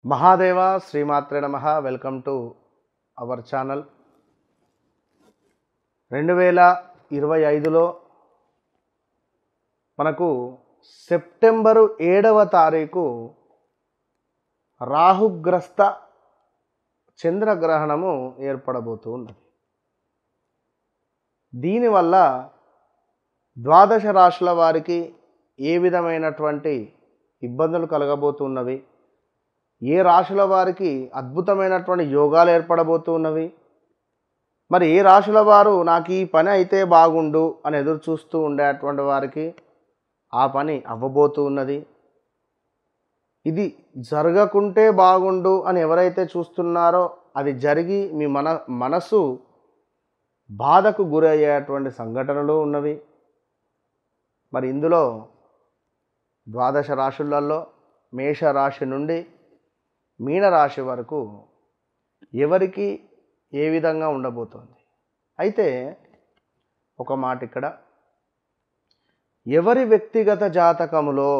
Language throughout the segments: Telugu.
మహాదేవ శ్రీమాత్రే నమః. Welcome to our channel. 2025లో మనకు సెప్టెంబరు 7వ తారీఖు రాహుగ్రస్త చంద్రగ్రహణము ఏర్పడబోతూ ఉన్నది. దీనివల్ల ద్వాదశ రాశుల వారికి ఏ విధమైనటువంటి ఇబ్బందులు కలగబోతున్నవి, ఏ రాశుల వారికి అద్భుతమైనటువంటి యోగాలు ఏర్పడబోతున్నవి, మరి ఏ రాశుల వారు నాకు ఈ పని అయితే బాగుండు అని ఎదురు చూస్తూ ఉండేటువంటి వారికి ఆ పని అవ్వబోతూ ఉన్నది. ఇది జరగకుంటే బాగుండు అని ఎవరైతే చూస్తున్నారో అది జరిగి మీ మనసు బాధకు గురయ్యేటువంటి సంఘటనలు ఉన్నవి. మరి ఇందులో ద్వాదశ రాశులలో మేషరాశి నుండి మీనరాశి వరకు ఎవరికి ఏ విధంగా ఉండబోతోంది. అయితే ఒక మాట ఇక్కడ, ఎవరి వ్యక్తిగత జాతకములో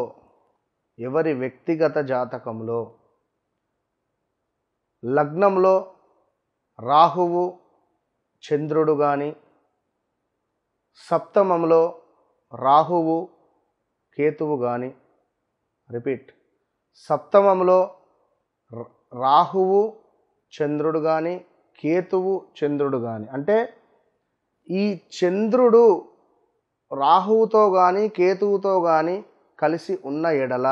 లగ్నంలో రాహువు చంద్రుడు కానీ, సప్తమంలో రాహువు కేతువు కానీ, సప్తమంలో రాహువు చంద్రుడు కానీ, కేతువు చంద్రుడు కానీ, అంటే ఈ చంద్రుడు రాహువుతో కానీ కేతువుతో కానీ కలిసి ఉన్న ఎడల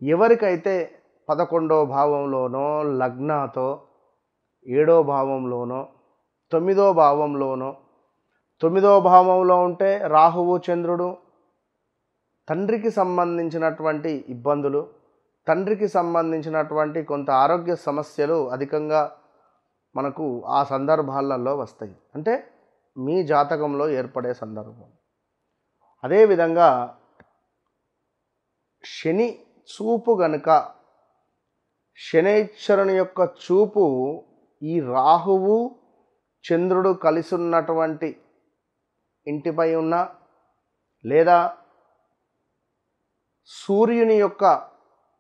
ఎవరికైతే 11వ భావంలోనో లగ్నాతో 7వ భావంలోనో 9వ భావంలోనో, 9వ భావంలో ఉంటే రాహువు చంద్రుడు తండ్రికి సంబంధించినటువంటి ఇబ్బందులు, తండ్రికి సంబంధించినటువంటి కొంత ఆరోగ్య సమస్యలు అధికంగా మనకు ఆ సందర్భాలలో వస్తాయి. అంటే మీ జాతకంలో ఏర్పడే సందర్భం. అదేవిధంగా శని చూపు గనుక, శనైశ్వరుని యొక్క చూపు ఈ రాహువు చంద్రుడు కలిసి ఉన్నటువంటి ఇంటిపై ఉన్న, లేదా సూర్యుని యొక్క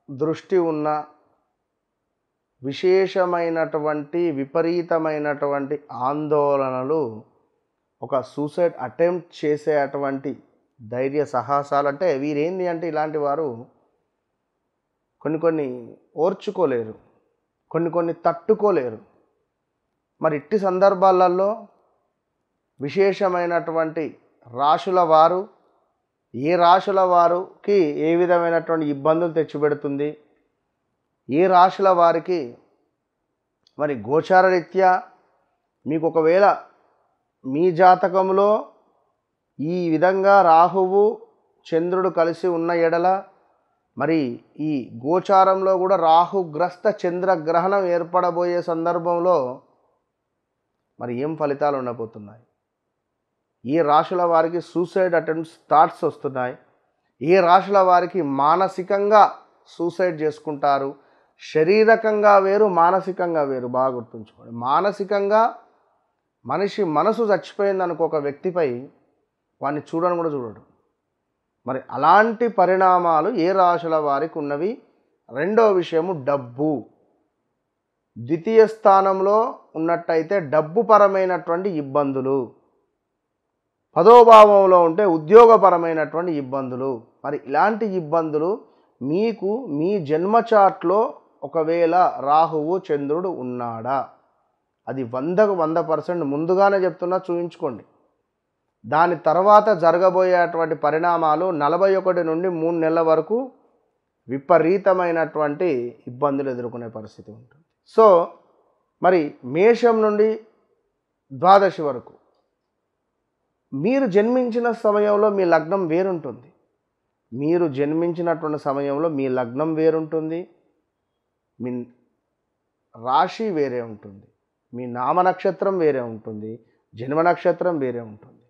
దృష్టి ఉన్న విశేషమైనటువంటి విపరీతమైనటువంటి ఆందోళనలు, ఒక సూసైడ్ అటెంప్ట్ చేసేటువంటి ధైర్య సాహసాలు, అంటే వీరేంది అంటే ఇలాంటి వారు కొన్ని ఓర్చుకోలేరు, కొన్ని తట్టుకోలేరు. మరి ఇట్టి సందర్భాలలో విశేషమైనటువంటి రాశుల వారు, ఏ రాశుల వారికి ఏ విధమైనటువంటి ఇబ్బందులు తెచ్చిపెడుతుంది, ఏ రాశుల వారికి మరి గోచార రీత్యా మీకు ఒకవేళ మీ జాతకంలో ఈ విధంగా రాహువు చంద్రుడు కలిసి ఉన్న ఎడల, మరి ఈ గోచారంలో కూడా రాహుగ్రస్త చంద్రగ్రహణం ఏర్పడబోయే సందర్భంలో మరి ఏం ఫలితాలు ఉండబోతున్నాయి, ఏ రాశుల వారికి సూసైడ్ అటెంప్ట్స్ థాట్స్ వస్తున్నాయి, ఏ రాశుల వారికి మానసికంగా సూసైడ్ చేసుకుంటారు. శారీరకంగా వేరు, మానసికంగా వేరు. బాగా గుర్తుంచుకోండి. మానసికంగా మనిషి మనసు చచ్చిపోయింది అనుకో ఒక వ్యక్తిపై, వాడిని చూడని కూడా చూడడు. మరి అలాంటి పరిణామాలు ఏ రాశుల వారికి ఉన్నవి. రెండవ విషయము డబ్బు. ద్వితీయ స్థానంలో ఉన్నట్టయితే డబ్బు పరమైనటువంటి ఇబ్బందులు, 10వ భావంలో ఉంటే ఉద్యోగపరమైనటువంటి ఇబ్బందులు. మరి ఇలాంటి ఇబ్బందులు మీకు మీ జన్మ చార్ట్లో ఒకవేళ రాహువు చంద్రుడు ఉన్నాడా, అది 100కు 100% ముందుగానే చెప్తున్నా, చూయించుకోండి. దాని తర్వాత జరగబోయేటువంటి పరిణామాలు 41 నుండి 3 నెలల వరకు విపరీతమైనటువంటి ఇబ్బందులు ఎదుర్కొనే పరిస్థితి ఉంటుంది. సో మరి మేషం నుండి ద్వాదశి వరకు మీరు జన్మించిన సమయంలో మీ లగ్నం వేరుంటుంది. మీరు జన్మించినటువంటి సమయంలో మీ లగ్నం వేరుంటుంది, మీ రాశి వేరే ఉంటుంది, మీ నామ నక్షత్రం వేరే ఉంటుంది, జన్మ నక్షత్రం వేరే ఉంటుంది.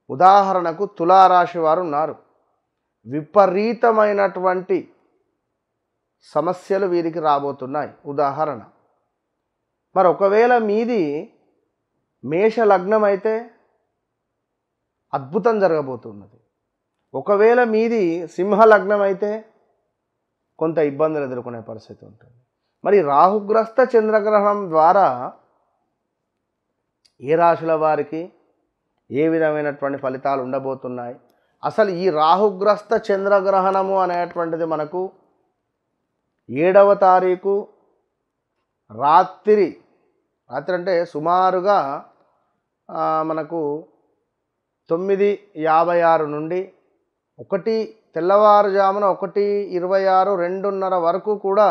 ఉదాహరణకు తులారాశి వారు ఉన్నారు. విపరీతమైనటువంటి సమస్యలు వీరికి రాబోతున్నాయి. ఉదాహరణ, మరి ఒకవేళ మీది మేష లగ్నం అయితే అద్భుతం జరగబోతున్నది. ఒకవేళ మీది సింహ లగ్నం అయితే కొంత ఇబ్బందులు ఎదుర్కొనే పరిస్థితి ఉంటుంది. మరి రాహుగ్రస్త చంద్రగ్రహణం ద్వారా ఏ రాశుల వారికి ఏ విధమైనటువంటి ఫలితాలు ఉండబోతున్నాయి? అసలు ఈ రాహుగ్రస్త చంద్రగ్రహణము అనేటువంటిది మనకు 7వ తారీఖు రాత్రి అంటే సుమారుగా మనకు 9:56 నుండి తెల్లవారుజామున 1:26 2:30 వరకు కూడా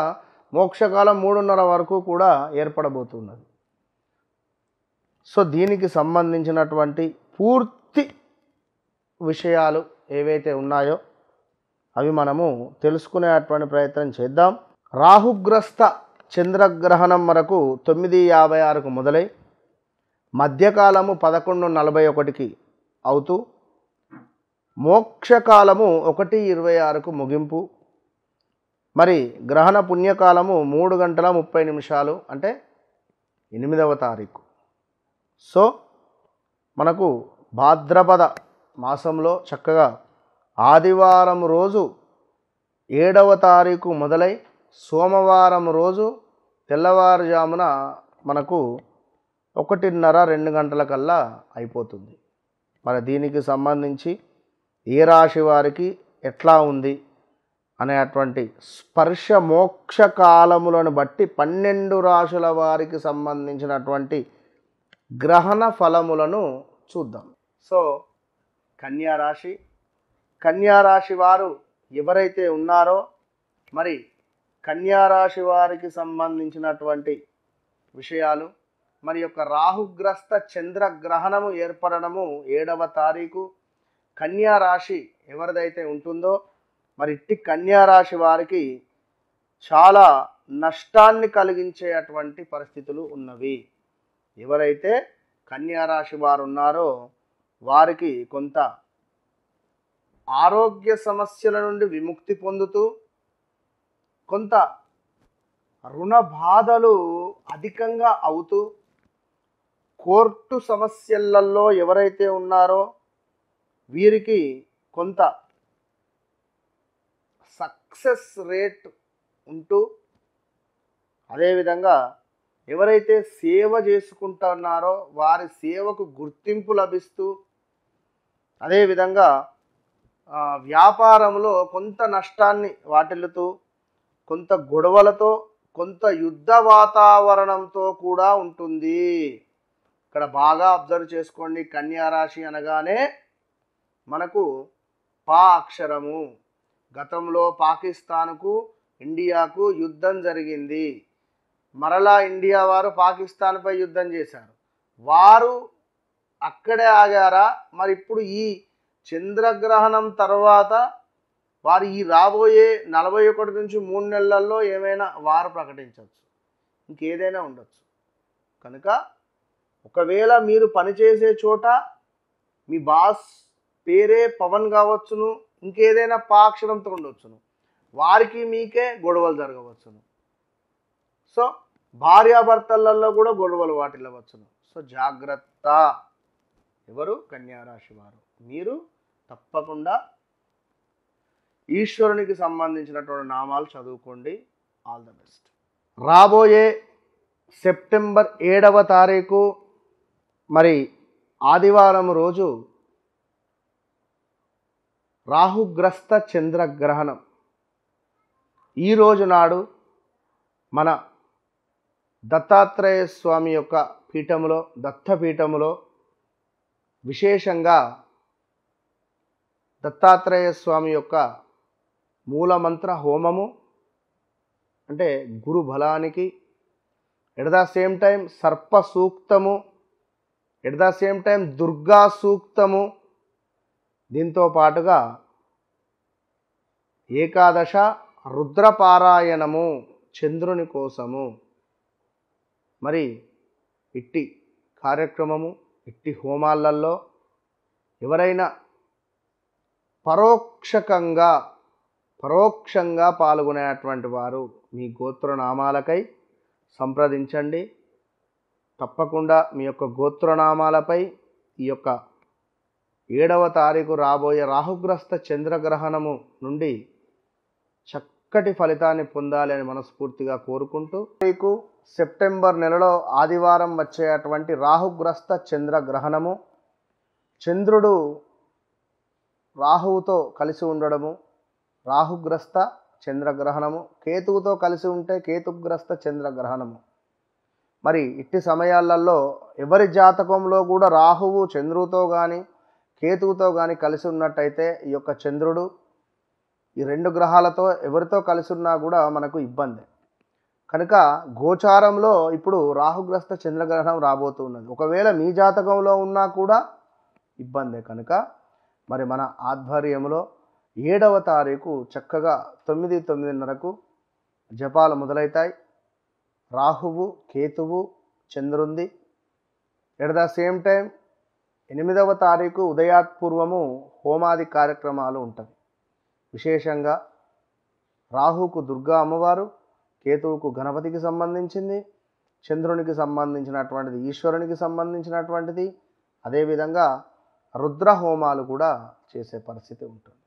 మోక్షకాలం 3:30 వరకు కూడా ఏర్పడబోతున్నది. సో దీనికి సంబంధించినటువంటి పూర్తి విషయాలు ఏవైతే ఉన్నాయో అవి మనము తెలుసుకునేటువంటి ప్రయత్నం చేద్దాం. రాహుగ్రస్త చంద్రగ్రహణం మనకు 9:56కు మొదలై మధ్యకాలము 11:41కి అవుతూ మోక్షకాలము 1:26కు ముగింపు. మరి గ్రహణ పుణ్యకాలము 3:30 అంటే 8వ తారీఖు. సో మనకు భాద్రపద మాసంలో చక్కగా ఆదివారం రోజు 7వ తారీఖు మొదలై సోమవారం రోజు తెల్లవారుజామున మనకు 1:30 2 అయిపోతుంది. మరి దీనికి సంబంధించి ఏ రాశి వారికి ఎట్లా ఉంది అనేటువంటి స్పర్శ మోక్ష కాలములను బట్టి 12 రాశుల వారికి సంబంధించినటువంటి గ్రహణ ఫలములను చూద్దాం. సో కన్యారాశి వారు ఎవరైతే ఉన్నారో మరి కన్యారాశి వారికి సంబంధించినటువంటి విషయాలు, మరి యొక్క రాహుగ్రస్త చంద్రగ్రహణము ఏర్పడడము 7వ తారీఖు కన్యారాశి ఎవరిదైతే ఉంటుందో మరి ఇట్టి కన్యారాశి వారికి చాలా నష్టాన్ని కలిగించేటువంటి పరిస్థితులు ఉన్నవి. ఎవరైతే కన్యారాశి వారు ఉన్నారో వారికి కొంత ఆరోగ్య సమస్యల నుండి విముక్తి పొందుతూ కొంత రుణ బాధలు అధికంగా అవుతూ కోర్టు సమస్యలలో ఎవరైతే ఉన్నారో వీరికి కొంత సక్సెస్ రేట్ ఉంటూ, అదేవిధంగా ఎవరైతే సేవ చేసుకుంటున్నారో వారి సేవకు గుర్తింపు లభిస్తూ, అదేవిధంగా వ్యాపారంలో కొంత నష్టాన్ని వాటిల్లుతూ, కొంత గొడవలతో, కొంత యుద్ధ వాతావరణంతో కూడా ఉంటుంది. ఇక్కడ బాగా అబ్జర్వ్ చేసుకోండి. కన్యారాశి అనగానే మనకు పా అక్షరము. గతంలో పాకిస్తాన్కు ఇండియాకు యుద్ధం జరిగింది. మరలా ఇండియా వారు పాకిస్తాన్పై యుద్ధం చేశారు. వారు అక్కడే ఆగారా? మరి ఇప్పుడు ఈ చంద్రగ్రహణం తర్వాత వారు ఈ రాబోయే 41 నుంచి 3 నెలల్లో ఏమైనా వారు ప్రకటించవచ్చు, ఇంకేదైనా ఉండొచ్చు. కనుక ఒకవేళ మీరు పనిచేసే చోట మీ బాస్ పేరే పవన్ కావచ్చును, ఇంకేదైనా పాక్షరంతో ఉండవచ్చును, వారికి మీకే గొడవలు జరగవచ్చును. సో భార్యాభర్తలలో కూడా గొడవలు వాటిల్లవచ్చును. సో జాగ్రత్త. ఎవరు? కన్యారాశి వారు. మీరు తప్పకుండా ఈశ్వరునికి సంబంధించినటువంటి నామాలు చదువుకోండి. All the best. రాబోయే సెప్టెంబర్ 7వ తారీఖు మరి ఆదివారం రోజు రాహుగ్రస్త చంద్రగ్రహణం. ఈరోజు నాడు మన దత్తాత్రేయ స్వామి యొక్క పీఠములో, దత్తపీఠములో విశేషంగా దత్తాత్రేయ స్వామి యొక్క మూలమంత్ర హోమము, అంటే గురు బలానికి, ఎట్ ద సేమ్ టైం సర్ప సూక్తము, at the same time Durga సూక్తము, దీంతో పాటుగా ఏకాదశ రుద్రపారాయణము చంద్రుని కోసము. మరి ఇట్టి కార్యక్రమము, ఇట్టి హోమాలలో ఎవరైనా పరోక్షంగా పాల్గొనేటువంటి వారు మీ గోత్రనామాలకై సంప్రదించండి. తప్పకుండా మీ యొక్క గోత్రనామాలపై ఈ యొక్క 7వ తారీఖు రాబోయే రాహుగ్రస్త చంద్రగ్రహణము నుండి చక్కటి ఫలితాన్ని పొందాలి అని మనస్ఫూర్తిగా కోరుకుంటూ, మీకు సెప్టెంబర్ నెలలో ఆదివారం వచ్చేటువంటి రాహుగ్రస్త చంద్రగ్రహణము, చంద్రుడు రాహువుతో కలిసి ఉండడము, రాహుగ్రస్త చంద్రగ్రహణము, కేతువుతో కలిసి ఉంటే కేతుగ్రస్త చంద్రగ్రహణము. మరి ఇట్టి సమయాలలో ఎవరి జాతకంలో కూడా రాహువు చంద్రుడితో కానీ కేతువుతో కానీ కలిసి ఉన్నట్టయితే ఈ యొక్క చంద్రుడు ఈ రెండు గ్రహాలతో ఎవరితో కలిసి ఉన్నా కూడా మనకు ఇబ్బంది. కనుక గోచారంలో ఇప్పుడు రాహుగ్రస్త చంద్రగ్రహణం రాబోతున్నది. ఒకవేళ మీ జాతకంలో ఉన్నా కూడా ఇబ్బందే. కనుక మరి మన ఆధ్వర్యంలో 7వ తారీఖు చక్కగా 9:30కు జపాలు మొదలవుతాయి. రాహువు కేతువు చంద్రుంది. ఎట్ ద సేమ్ టైం 8వ తారీఖు ఉదయాత్పూర్వము హోమాది కార్యక్రమాలు ఉంటాయి. విశేషంగా రాహువుకు దుర్గా అమ్మవారు, కేతువుకు గణపతికి సంబంధించింది, చంద్రునికి సంబంధించినటువంటిది ఈశ్వరునికి సంబంధించినటువంటిది, అదేవిధంగా రుద్ర హోమాలు కూడా చేసే పరిస్థితి ఉంటుంది.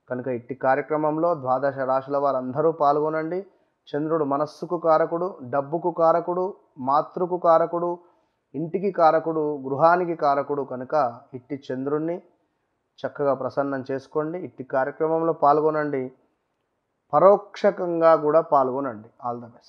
కనుక ఇట్టి కార్యక్రమంలో 12 రాశుల వారందరూ పాల్గొనండి. చంద్రుడు మనస్సుకు కారకుడు, డబ్బుకు కారకుడు, మాతృకు కారకుడు, ఇంటికి కారకుడు, గృహానికి కారకుడు. కనుక ఇట్టి చంద్రుణ్ణి చక్కగా ప్రసన్నం చేసుకోండి. ఇట్టి కార్యక్రమంలో పాల్గొనండి. పరోక్షకంగా కూడా పాల్గొనండి. All the best.